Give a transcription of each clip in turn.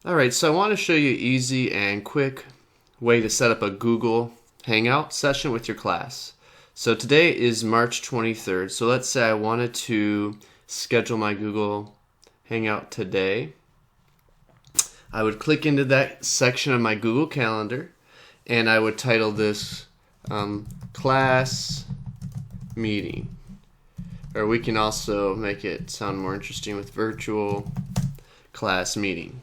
Alright, so I want to show you an easy and quick way to set up a Google Hangout session with your class. So today is March 23rd, so let's say I wanted to schedule my Google Hangout today. I would click into that section of my Google Calendar and I would title this class meeting. Or we can also make it sound more interesting with virtual class meeting.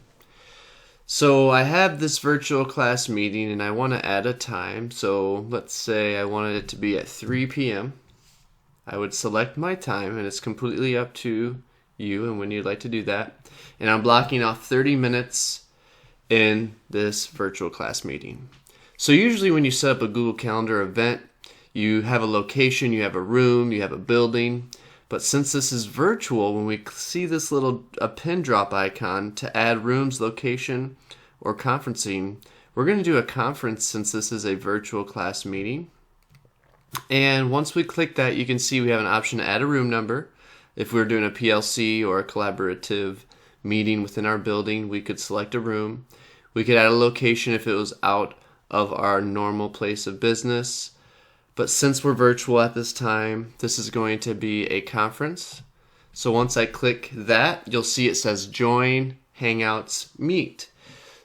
So I have this virtual class meeting and I want to add a time. So let's say I wanted it to be at 3 p.m. I would select my time, and it's completely up to you and when you'd like to do that. And I'm blocking off 30 minutes in this virtual class meeting. So usually when you set up a Google Calendar event, you have a location, you have a room, you have a building. But since this is virtual, when we see this little pin drop icon to add rooms, location, or conferencing, we're going to do a conference since this is a virtual class meeting. And once we click that, you can see we have an option to add a room number. If we were doing a PLC or a collaborative meeting within our building, we could select a room. We could add a location if it was out of our normal place of business. But since we're virtual at this time, this is going to be a conference. So once I click that, you'll see it says Join Hangouts Meet.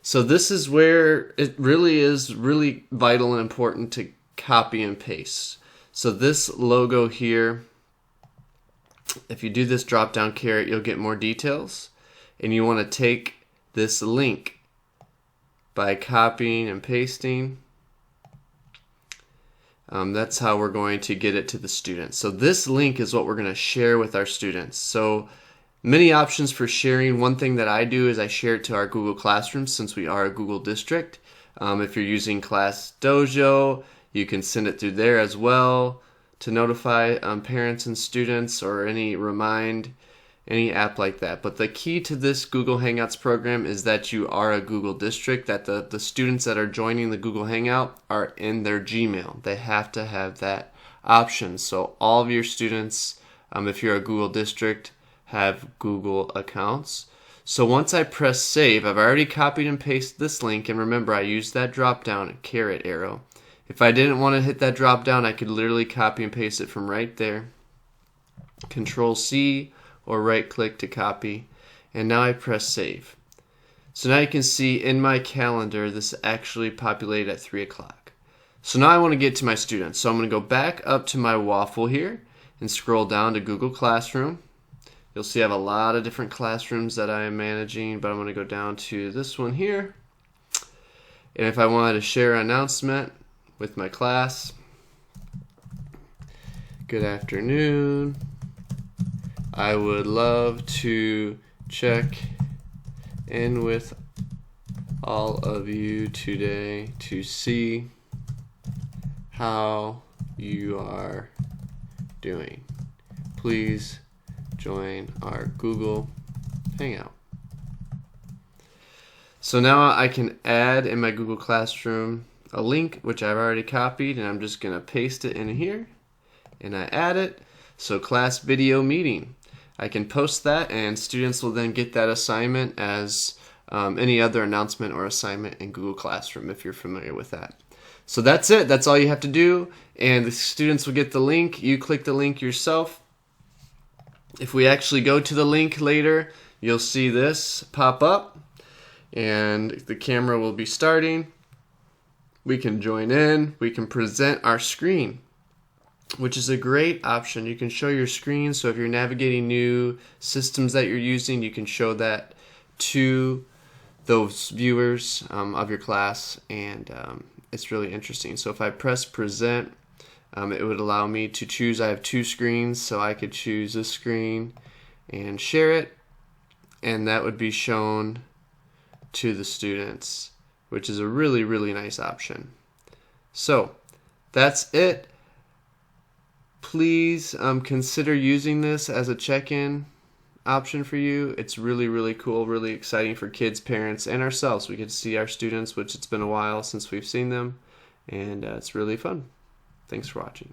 So this is where it really is vital and important to copy and paste. So this logo here, if you do this drop down caret, you'll get more details. And you want to take this link by copying and pasting. That's how we're going to get it to the students. So this link is what we're going to share with our students. So many options for sharing. One thing that I do is I share it to our Google Classroom since we are a Google district. If you're using Class Dojo, you can send it through there as well to notify parents and students, or any app like that. But the key to this Google Hangouts program is that you are a Google district, that the students that are joining the Google Hangout are in their Gmail. They have to have that option. So all of your students, if you're a Google district, have Google accounts. So once I press save, I've already copied and pasted this link, and remember I used that drop down caret arrow. If I didn't want to hit that drop down, I could literally copy and paste it from right there. Control C or right click to copy, and now I press save. So now you can see in my calendar this actually populated at 3 o'clock. So now I want to get to my students. So I'm going to go back up to my waffle here and scroll down to Google Classroom. You'll see I have a lot of different classrooms that I am managing, but I'm going to go down to this one here. And if I wanted to share an announcement with my class, good afternoon. I would love to check in with all of you today to see how you are doing. Please join our Google Hangout. So now I can add in my Google Classroom a link which I've already copied, and I'm just going to paste it in here, and I add it. So class video meeting. I can post that, and students will then get that assignment as any other announcement or assignment in Google Classroom, if you're familiar with that. So that's it. That's all you have to do, and the students will get the link. You click the link yourself. If we actually go to the link later, you'll see this pop up, and the camera will be starting. We can join in. We can present our screen, which is a great option. You can show your screen, so if you're navigating new systems that you're using, you can show that to those viewers of your class, and it's really interesting. So if I press present, it would allow me to choose. I have 2 screens, so I could choose this screen and share it, and that would be shown to the students, which is a really nice option. So that's it. Please consider using this as a check-in option for you. It's really cool, really exciting for kids, parents, and ourselves. We get to see our students, which it's been a while since we've seen them, and it's really fun. Thanks for watching.